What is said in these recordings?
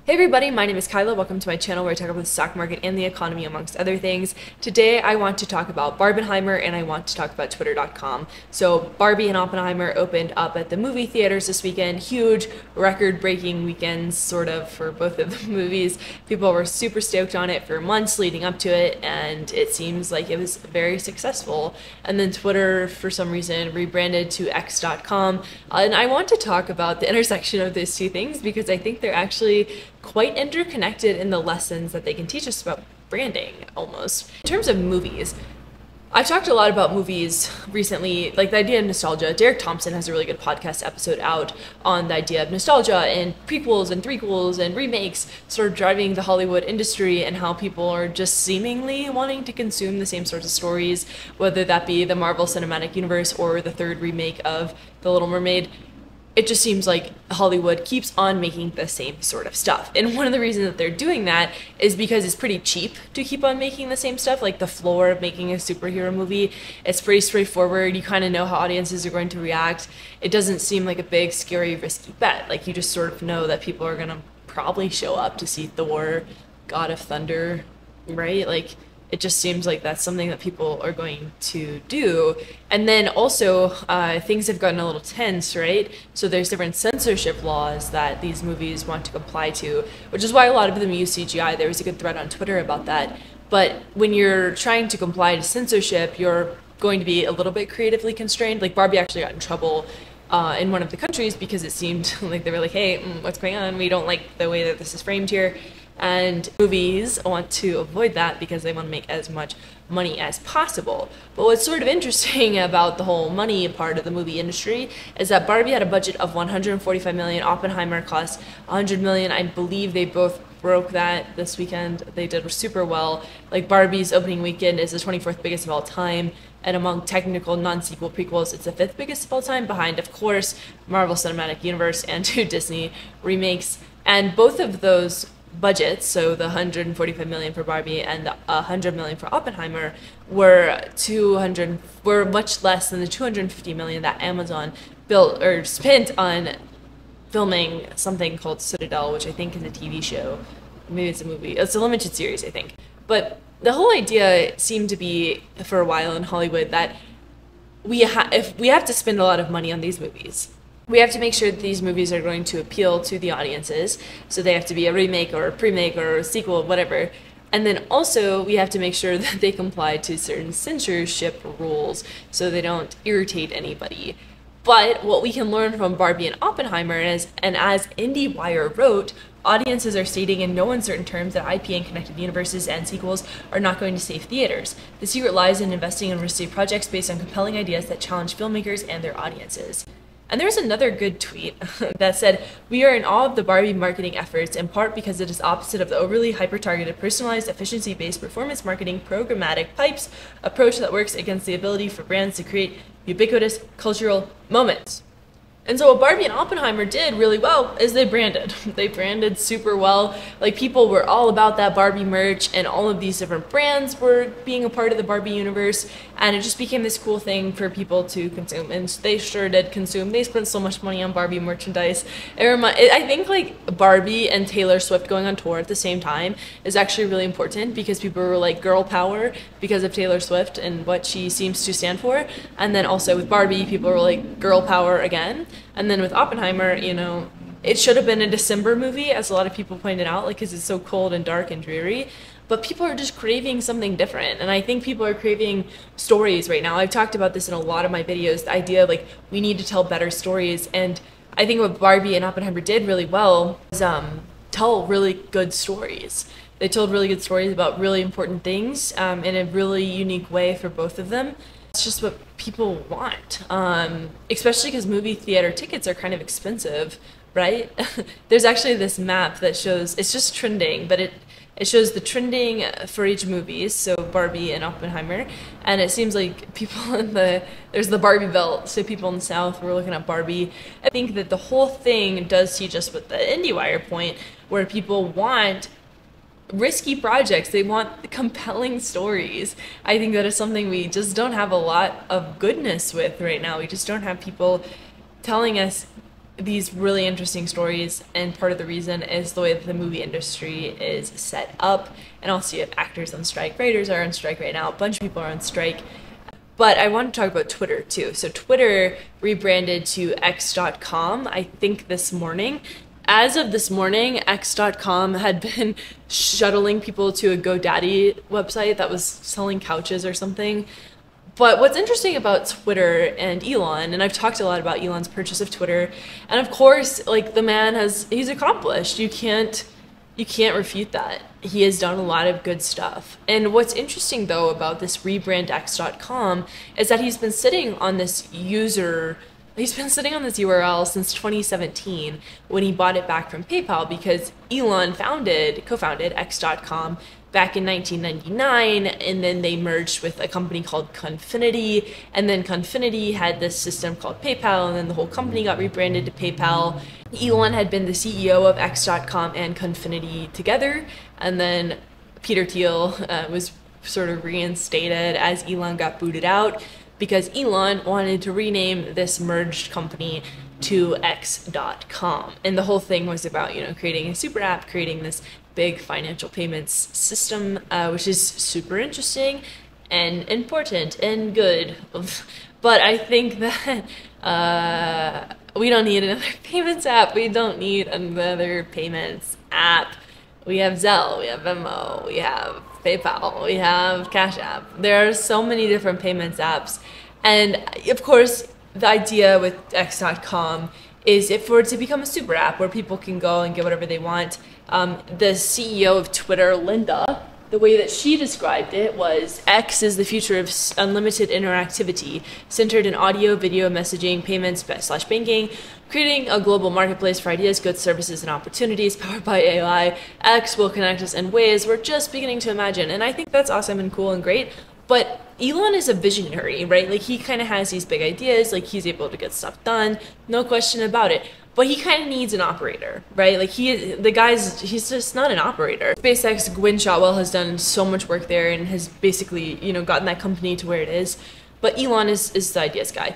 Hey everybody, my name is Kyla. Welcome to my channel where I talk about the stock market and the economy amongst other things. Today I want to talk about Barbenheimer and I want to talk about Twitter.com. So Barbie and Oppenheimer opened up at the movie theaters this weekend. Huge record-breaking weekends sort of for both of the movies. People were super stoked on it for months leading up to it and it seems like it was very successful. And then Twitter for some reason rebranded to X.com. And I want to talk about the intersection of those two things because I think they're actually quite interconnected in the lessons that they can teach us about branding, almost. In terms of movies, I've talked a lot about movies recently, like the idea of nostalgia. Derek Thompson has a really good podcast episode out on the idea of nostalgia and prequels and threequels and remakes sort of driving the Hollywood industry and how people are just seemingly wanting to consume the same sorts of stories, whether that be the Marvel Cinematic Universe or the third remake of The Little Mermaid. It just seems like Hollywood keeps on making the same sort of stuff. And one of the reasons that they're doing that is because it's pretty cheap to keep on making the same stuff. Like the floor of making a superhero movie, it's pretty straightforward. You kind of know how audiences are going to react. It doesn't seem like a big, scary, risky bet. Like you just sort of know that people are going to probably show up to see Thor, God of Thunder, right? Like it just seems like that's something that people are going to do. And then also, things have gotten a little tense, right? So there's different censorship laws that these movies want to comply to, which is why a lot of them use CGI. There was a good thread on Twitter about that. But when you're trying to comply to censorship, you're going to be a little bit creatively constrained. Like Barbie actually got in trouble in one of the countries because it seemed like they were like, hey, what's going on? We don't like the way that this is framed here. And movies want to avoid that because they want to make as much money as possible. But what's sort of interesting about the whole money part of the movie industry is that Barbie had a budget of $145 million. Oppenheimer cost $100 million. I believe they both broke that this weekend. They did super well. Like Barbie's opening weekend is the 24th biggest of all time. And among technical non-sequel prequels, it's the 5th biggest of all time, behind, of course, Marvel Cinematic Universe and 2 Disney remakes. And both of those budgets, so the $145 million for Barbie and the $100 million for Oppenheimer, were much less than the $250 million that Amazon built or spent on filming something called Citadel, which I think is a TV show. Maybe it's a movie. It's a limited series, I think. But the whole idea seemed to be for a while in Hollywood that if we have to spend a lot of money on these movies, we have to make sure that these movies are going to appeal to the audiences. So they have to be a remake or a pre-make or a sequel, whatever. And then also we have to make sure that they comply to certain censorship rules so they don't irritate anybody. But what we can learn from Barbie and Oppenheimer is, and as IndieWire wrote, audiences are stating in no uncertain terms that IP and connected universes and sequels are not going to save theaters. The secret lies in investing in risky projects based on compelling ideas that challenge filmmakers and their audiences. And there's another good tweet that said, "We are in awe of the Barbie marketing efforts, in part because it is opposite of the overly hyper-targeted, personalized, efficiency-based performance marketing programmatic pipes approach that works against the ability for brands to create ubiquitous cultural moments." And so what Barbie and Oppenheimer did really well is they branded. They branded super well. Like people were all about that Barbie merch and all of these different brands were being a part of the Barbie universe. And it just became this cool thing for people to consume. And they sure did consume. They spent so much money on Barbie merchandise. I think like Barbie and Taylor Swift going on tour at the same time is actually really important because people were like girl power because of Taylor Swift and what she seems to stand for. And then also with Barbie, people were like girl power again. And then with Oppenheimer, you know, it should have been a December movie, as a lot of people pointed out, like, because it's so cold and dark and dreary. But people are just craving something different. And I think people are craving stories right now. I've talked about this in a lot of my videos, the idea, like, we need to tell better stories. And I think what Barbie and Oppenheimer did really well was tell really good stories. They told really good stories about really important things in a really unique way for both of them. It's just what people want, especially because movie theater tickets are kind of expensive, right? There's actually this map that shows, it's just trending, but it shows the trending for each movie, so Barbie and Oppenheimer, and it seems like people there's the Barbie belt, so people in the South were looking at Barbie. I think that the whole thing does teach us with the IndieWire point, where people want risky projects, they want compelling stories. I think that is something we just don't have a lot of goodness with right now. We just don't have people telling us these really interesting stories, and part of the reason is the way that the movie industry is set up. And also you have actors on strike, writers are on strike right now, a bunch of people are on strike. But I want to talk about Twitter too. So Twitter rebranded to X.com, I think this morning. As of this morning, X.com had been shuttling people to a GoDaddy website that was selling couches or something. But what's interesting about Twitter and Elon, and I've talked a lot about Elon's purchase of Twitter, and of course, like, the man he's accomplished. You can't refute that. He has done a lot of good stuff. And what's interesting though about this rebrandx.com is that he's been sitting on this URL since 2017 when he bought it back from PayPal, because Elon co-founded X.com back in 1999, and then they merged with a company called Confinity, and then Confinity had this system called PayPal, and then the whole company got rebranded to PayPal. Elon had been the CEO of X.com and Confinity together, and then Peter Thiel was sort of reinstated as Elon got booted out, because Elon wanted to rename this merged company to X.com. And the whole thing was about, creating a super app, creating this big financial payments system, which is super interesting and important and good. But I think that we don't need another payments app. We don't need another payments app. We have Zelle, we have Venmo, we have PayPal, we have Cash App. There are so many different payments apps. And of course, the idea with X.com is for it to become a super app where people can go and get whatever they want. The CEO of Twitter, Linda, the way that she described it was, X is the future of unlimited interactivity, centered in audio, video, messaging, payments, / banking, creating a global marketplace for ideas, goods, services, and opportunities powered by AI. X will connect us in ways we're just beginning to imagine. And I think that's awesome and cool and great. But Elon is a visionary, right? Like, he kind of has these big ideas, like, he's able to get stuff done, no question about it. But he kind of needs an operator, right? Like, he's just not an operator. SpaceX, Gwynne Shotwell has done so much work there and has basically, gotten that company to where it is. But Elon is the ideas guy.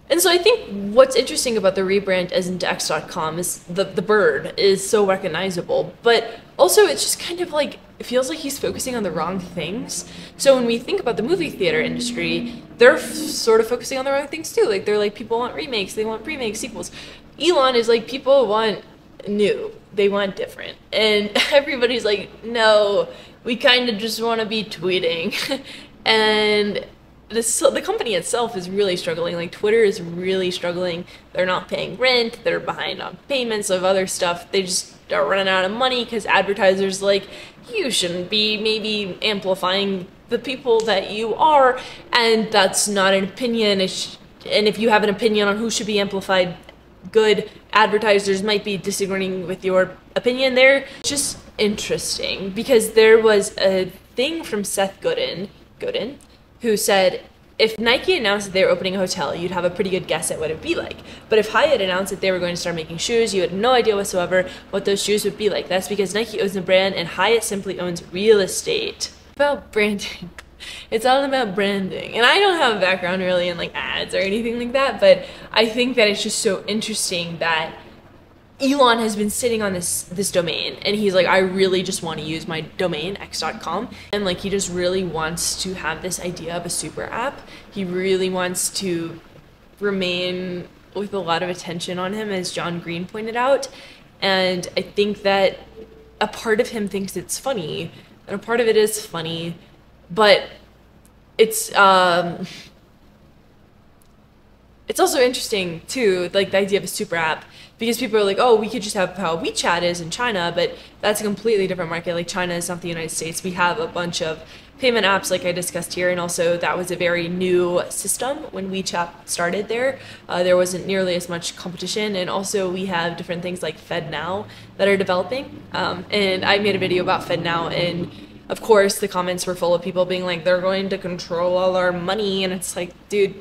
And so I think what's interesting about the rebrand as into X.com is the bird is so recognizable, but also it's just kind of like, it feels like he's focusing on the wrong things. So when we think about the movie theater industry, they're sort of focusing on the wrong things too. Like, they're like, people want remakes, they want remakes, sequels. Elon is like, people want new, they want different. And everybody's like, no, we kind of just want to be tweeting. And the company itself is really struggling. Like, Twitter is really struggling. They're not paying rent, they're behind on payments of other stuff. They just are running out of money because advertisers like, you shouldn't be maybe amplifying the people that you are, and that's not an opinion. And if you have an opinion on who should be amplified, good, advertisers might be disagreeing with your opinion there. Just interesting, because there was a thing from Seth Godin, who said, if Nike announced that they were opening a hotel, you'd have a pretty good guess at what it would be like. But if Hyatt announced that they were going to start making shoes, you had no idea whatsoever what those shoes would be like. That's because Nike owns the brand and Hyatt simply owns real estate. About branding. It's all about branding. And I don't have a background really in like ads or anything like that, but I think that it's just so interesting that Elon has been sitting on this domain, and he's like, I really just want to use my domain, X.com, and like, he just really wants to have this idea of a super app. He really wants to remain with a lot of attention on him, as John Green pointed out, and I think that a part of him thinks it's funny, and a part of it is funny, but it's also interesting too, like the idea of a super app, because people are like, oh, we could just have how WeChat is in China, but that's a completely different market. Like, China is not the United States. We have a bunch of payment apps like I discussed here, and also that was a very new system when WeChat started there. There wasn't nearly as much competition, and also we have different things like FedNow that are developing. And I made a video about FedNow, and of course the comments were full of people being like, they're going to control all our money, and it's like, dude,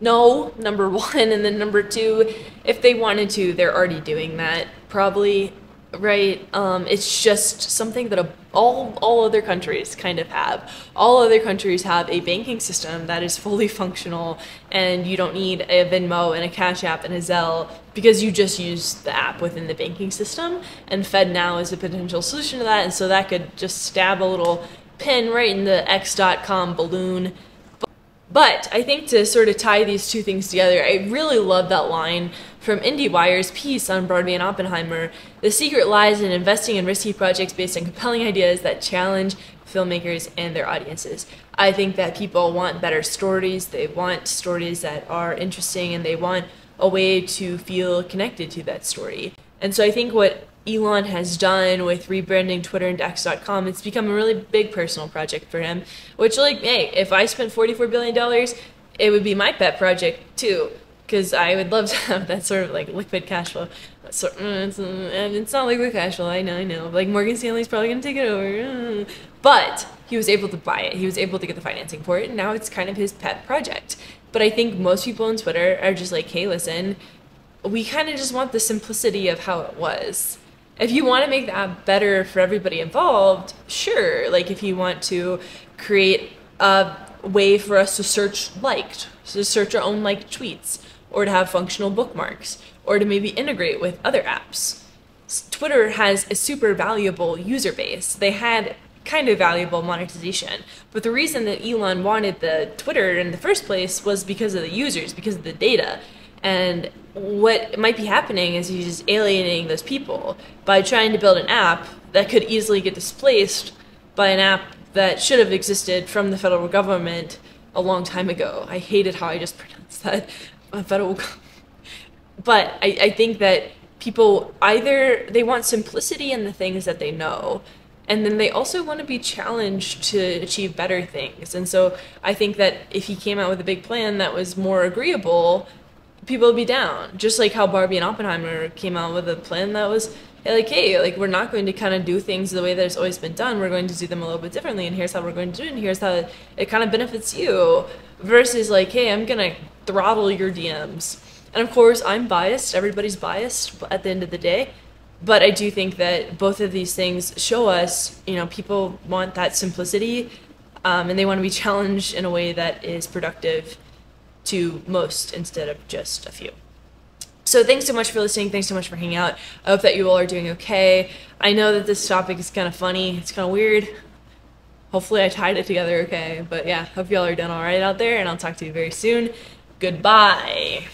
no, number one, and then number two, if they wanted to, they're already doing that, probably. right? It's just something that all other countries kind of have. All other countries have a banking system that is fully functional, and you don't need a Venmo and a Cash App and a Zelle because you just use the app within the banking system. And FedNow is a potential solution to that, and so that could just stab a little pin right in the X.com balloon. But I think to sort of tie these two things together, I really love that line from IndieWire's piece on Barbie and Oppenheimer. The secret lies in investing in risky projects based on compelling ideas that challenge filmmakers and their audiences. I think that people want better stories. They want stories that are interesting, and they want a way to feel connected to that story. And so I think what Elon has done with rebranding Twitter into X.com, it's become a really big personal project for him, which, like, hey, if I spent $44 billion, it would be my pet project too, because I would love to have that sort of like liquid cash flow. So, it's not liquid cash flow, I know. Like, Morgan Stanley's probably going to take it over. But he was able to buy it. He was able to get the financing for it, and now it's kind of his pet project. But I think most people on Twitter are just like, hey, listen, we kind of just want the simplicity of how it was. If you want to make that better for everybody involved, sure. Like, if you want to create a way for us to search our own liked tweets, or to have functional bookmarks, or to maybe integrate with other apps. Twitter has a super valuable user base. They had kind of valuable monetization. But the reason that Elon wanted the Twitter in the first place was because of the users, because of the data. And what might be happening is he's just alienating those people by trying to build an app that could easily get displaced by an app that should have existed from the federal government a long time ago. I hated how I just pronounced that. Federal government. But I think that people either they want simplicity in the things that they know, and then they also want to be challenged to achieve better things. And so I think that if he came out with a big plan that was more agreeable, people would be down. Just like how Barbie and Oppenheimer came out with a plan that was like, hey, like, we're not going to kind of do things the way that it's always been done. We're going to do them a little bit differently, and here's how we're going to do it, and here's how it kind of benefits you. Versus like, hey, I'm going to throttle your DMs. And of course, I'm biased. Everybody's biased at the end of the day. But I do think that both of these things show us, people want that simplicity, and they want to be challenged in a way that is productive to most instead of just a few. So thanks so much for listening. Thanks so much for hanging out. I hope that you all are doing okay. I know that this topic is kind of funny. It's kind of weird. Hopefully I tied it together okay. But yeah, hope you all are doing all right out there, and I'll talk to you very soon. Goodbye.